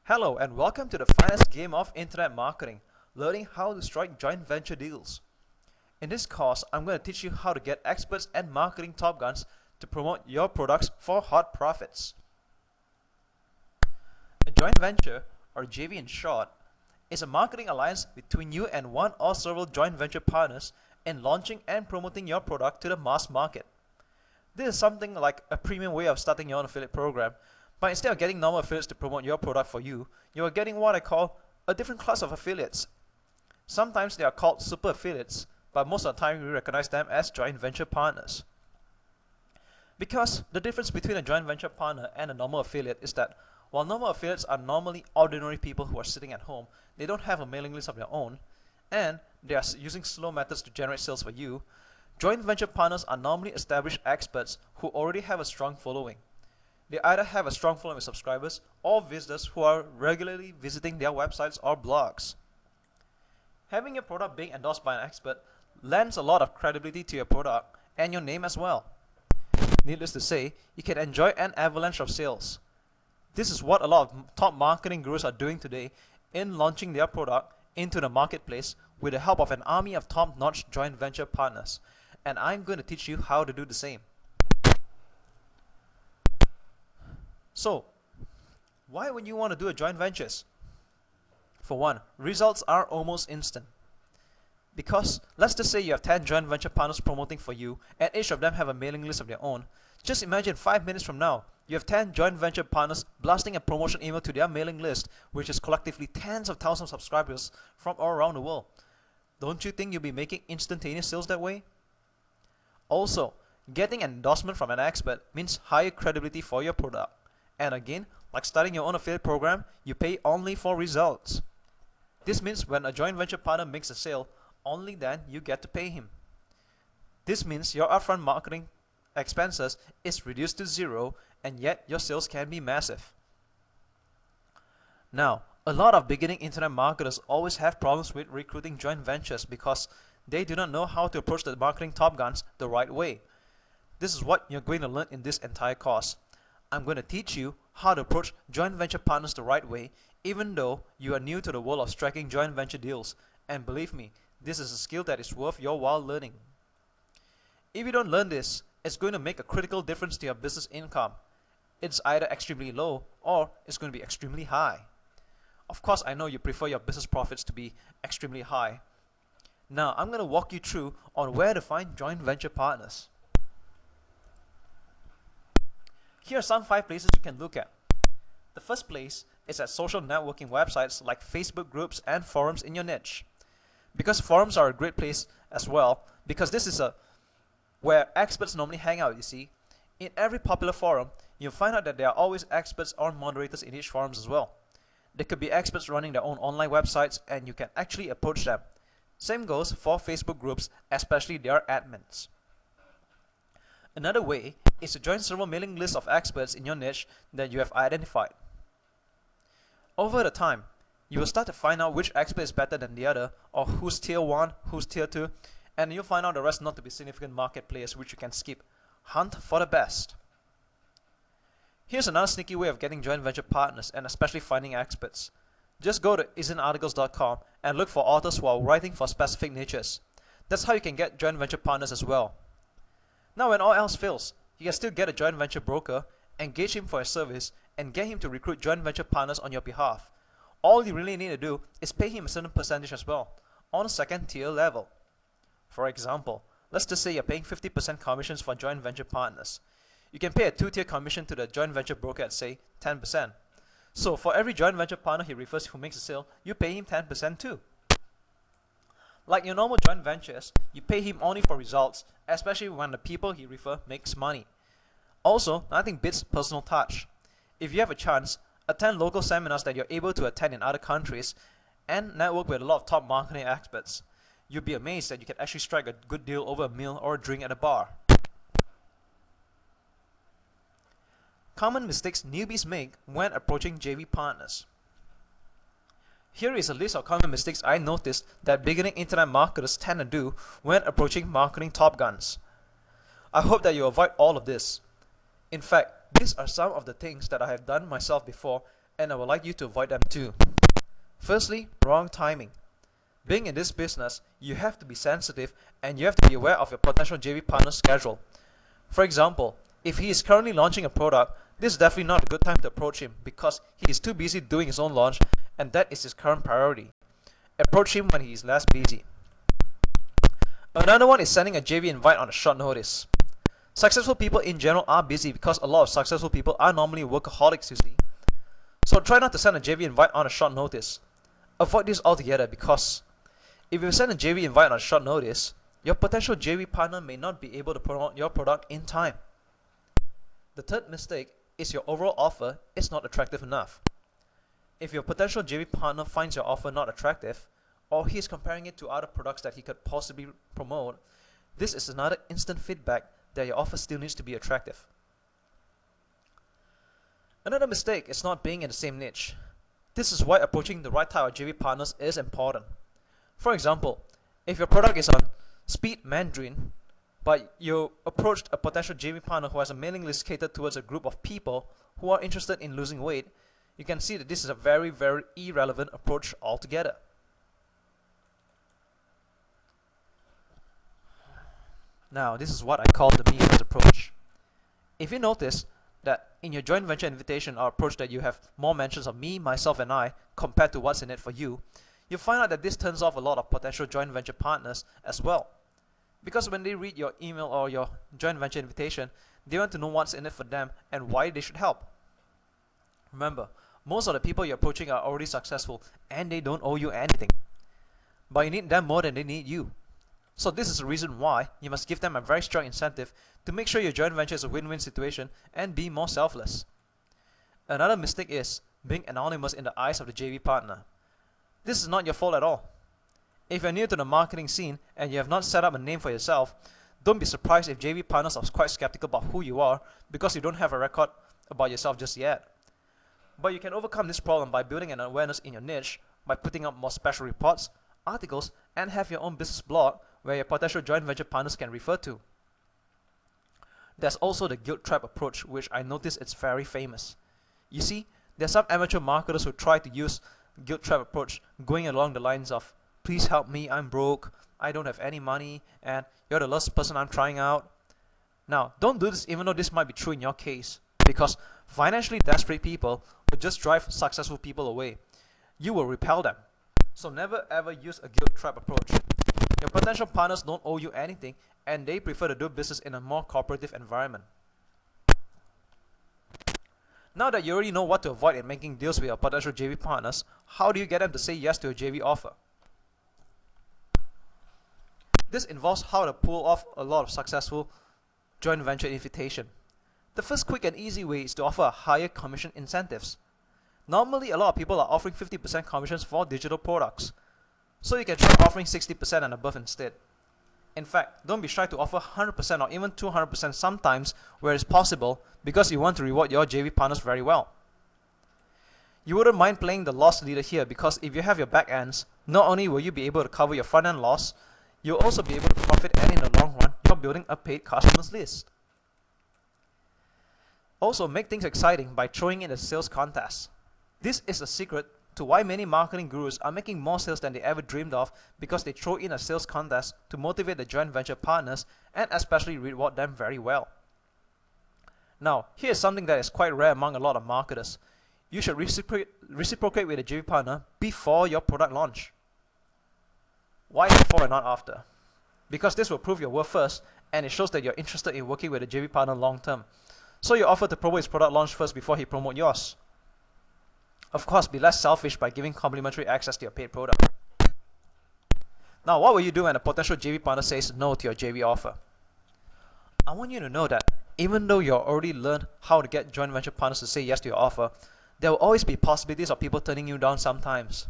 Hello and welcome to the finest game of internet marketing, learning how to strike joint venture deals. In this course, I'm going to teach you how to get experts and marketing top guns to promote your products for hot profits. A joint venture, or JV in short, is a marketing alliance between you and one or several joint venture partners in launching and promoting your product to the mass market. This is something like a premium way of starting your own affiliate program, but instead of getting normal affiliates to promote your product for you, you are getting what I call a different class of affiliates. Sometimes they are called super affiliates, but most of the time we recognize them as joint venture partners. Because the difference between a joint venture partner and a normal affiliate is that while normal affiliates are normally ordinary people who are sitting at home, they don't have a mailing list of their own, and they are using slow methods to generate sales for you, joint venture partners are normally established experts who already have a strong following. They either have a strong following of subscribers or visitors who are regularly visiting their websites or blogs. Having your product being endorsed by an expert lends a lot of credibility to your product and your name as well. Needless to say, you can enjoy an avalanche of sales. This is what a lot of top marketing gurus are doing today in launching their product into the marketplace with the help of an army of top-notch joint venture partners. And I'm going to teach you how to do the same. So, why would you want to do a joint ventures? For one, results are almost instant. Because let's just say you have 10 joint venture partners promoting for you and each of them have a mailing list of their own. Just imagine 5 minutes from now, you have 10 joint venture partners blasting a promotion email to their mailing list, which is collectively tens of thousands of subscribers from all around the world. Don't you think you'll be making instantaneous sales that way? Also, getting an endorsement from an expert means higher credibility for your product. And again, like starting your own affiliate program, you pay only for results. This means when a joint venture partner makes a sale, only then you get to pay him. This means your upfront marketing expenses is reduced to zero, and yet your sales can be massive. Now, a lot of beginning internet marketers always have problems with recruiting joint ventures because they do not know how to approach the marketing top guns the right way. This is what you're going to learn in this entire course. I'm going to teach you how to approach joint venture partners the right way, even though you are new to the world of striking joint venture deals. And believe me, this is a skill that is worth your while learning. If you don't learn this, it's going to make a critical difference to your business income. It's either extremely low or it's going to be extremely high. Of course, I know you prefer your business profits to be extremely high. Now, I'm going to walk you through on where to find joint venture partners. Here are some 5 places you can look at. The first place is at social networking websites like Facebook groups and forums in your niche. Because forums are a great place as well, because this is where experts normally hang out, you see. In every popular forum, you'll find out that there are always experts or moderators in each forums as well. There could be experts running their own online websites and you can actually approach them. Same goes for Facebook groups, especially their admins. Another way is to join several mailing lists of experts in your niche that you have identified. Over the time, you will start to find out which expert is better than the other, or who's tier 1, who's tier 2, and you'll find out the rest not to be significant market players which you can skip. Hunt for the best. Here's another sneaky way of getting joint venture partners and especially finding experts. Just go to isn'tarticles.com and look for authors who are writing for specific niches. That's how you can get joint venture partners as well. Now when all else fails, you can still get a joint venture broker, engage him for a service, and get him to recruit joint venture partners on your behalf. All you really need to do is pay him a certain percentage as well, on a second tier level. For example, let's just say you're paying 50% commissions for joint venture partners. You can pay a 2-tier commission to the joint venture broker at say 10%. So for every joint venture partner he refers who makes a sale, you pay him 10% too. Like your normal joint ventures, you pay him only for results, especially when the people he refers makes money. Also, nothing beats personal touch. If you have a chance, attend local seminars that you're able to attend in other countries and network with a lot of top marketing experts. You'll be amazed that you can actually strike a good deal over a meal or a drink at a bar. Common mistakes newbies make when approaching JV partners. Here is a list of common mistakes I noticed that beginning internet marketers tend to do when approaching marketing top guns. I hope that you avoid all of this. In fact, these are some of the things that I have done myself before and I would like you to avoid them too. Firstly, wrong timing. Being in this business, you have to be sensitive and you have to be aware of your potential JV partner's schedule. For example, if he is currently launching a product, this is definitely not a good time to approach him because he is too busy doing his own launch and that is his current priority. Approach him when he is less busy. Another one is sending a JV invite on a short notice. Successful people in general are busy because a lot of successful people are normally workaholics, you see. So try not to send a JV invite on a short notice. Avoid this altogether because if you send a JV invite on short notice, your potential JV partner may not be able to promote your product in time. The third mistake is your overall offer is not attractive enough. If your potential JV partner finds your offer not attractive, or he is comparing it to other products that he could possibly promote, this is another instant feedback that your offer still needs to be attractive. Another mistake is not being in the same niche. This is why approaching the right type of JV partners is important. For example, if your product is on speed Mandarin, but you approached a potential JV partner who has a mailing list catered towards a group of people who are interested in losing weight, you can see that this is a very, very irrelevant approach altogether. Now, this is what I call the me-first approach. If you notice that in your joint venture invitation or approach that you have more mentions of me, myself, and I compared to what's in it for you, you'll find out that this turns off a lot of potential joint venture partners as well. Because when they read your email or your joint venture invitation, they want to know what's in it for them and why they should help. Remember, most of the people you're approaching are already successful and they don't owe you anything. But you need them more than they need you. So this is the reason why you must give them a very strong incentive to make sure your joint venture is a win-win situation and be more selfless. Another mistake is being anonymous in the eyes of the JV partner. This is not your fault at all. If you're new to the marketing scene and you have not set up a name for yourself, don't be surprised if JV partners are quite skeptical about who you are because you don't have a record about yourself just yet. But you can overcome this problem by building an awareness in your niche by putting up more special reports, articles, and have your own business blog where your potential joint venture partners can refer to. There's also the guilt trap approach, which I notice it's very famous. You see, there's some amateur marketers who try to use guilt trap approach going along the lines of, please help me, I'm broke, I don't have any money, and you're the last person I'm trying out. Now, don't do this even though this might be true in your case, because financially desperate people will just drive successful people away. You will repel them. So never ever use a guilt trap approach. Your potential partners don't owe you anything and they prefer to do business in a more cooperative environment. Now that you already know what to avoid in making deals with your potential JV partners, how do you get them to say yes to a JV offer? This involves how to pull off a lot of successful joint venture invitation. The first quick and easy way is to offer higher commission incentives. Normally, a lot of people are offering 50% commissions for digital products. So you can try offering 60% and above instead. In fact, don't be shy to offer 100% or even 200% sometimes where it's possible because you want to reward your JV partners very well. You wouldn't mind playing the loss leader here because if you have your back ends, not only will you be able to cover your front end loss, you'll also be able to profit, and in the long run, you're building a paid customers list. Also, make things exciting by throwing in a sales contest. This is a secret to why many marketing gurus are making more sales than they ever dreamed of because they throw in a sales contest to motivate the joint venture partners and especially reward them very well. Now, here's something that is quite rare among a lot of marketers. You should reciprocate with a JV partner before your product launch. Why before and not after? Because this will prove your worth first and it shows that you're interested in working with a JV partner long term. So you offer to promote his product launch first before he promotes yours. Of course, be less selfish by giving complimentary access to your paid product. Now, what will you do when a potential JV partner says no to your JV offer? I want you to know that even though you've already learned how to get joint venture partners to say yes to your offer, there will always be possibilities of people turning you down sometimes.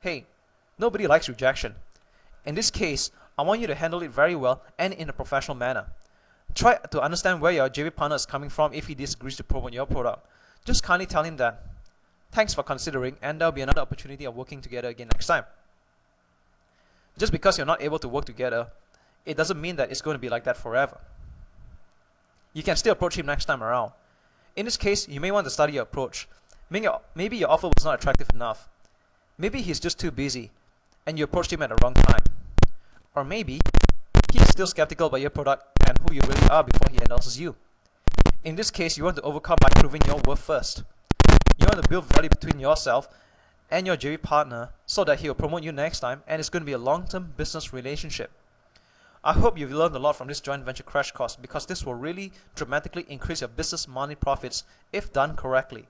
Hey, nobody likes rejection. In this case, I want you to handle it very well and in a professional manner. Try to understand where your JV partner is coming from if he disagrees to promote your product. Just kindly tell him that, thanks for considering, and there'll be another opportunity of working together again next time. Just because you're not able to work together, it doesn't mean that it's going to be like that forever. You can still approach him next time around. In this case, you may want to study your approach. Maybe your offer was not attractive enough. Maybe he's just too busy, and you approached him at the wrong time. Or maybe he's still skeptical about your product and who you really are before he endorses you. In this case, you want to overcome by proving your worth first. You want to build value between yourself and your JV partner so that he will promote you next time and it's going to be a long-term business relationship. I hope you've learned a lot from this joint venture crash course because this will really dramatically increase your business money profits if done correctly.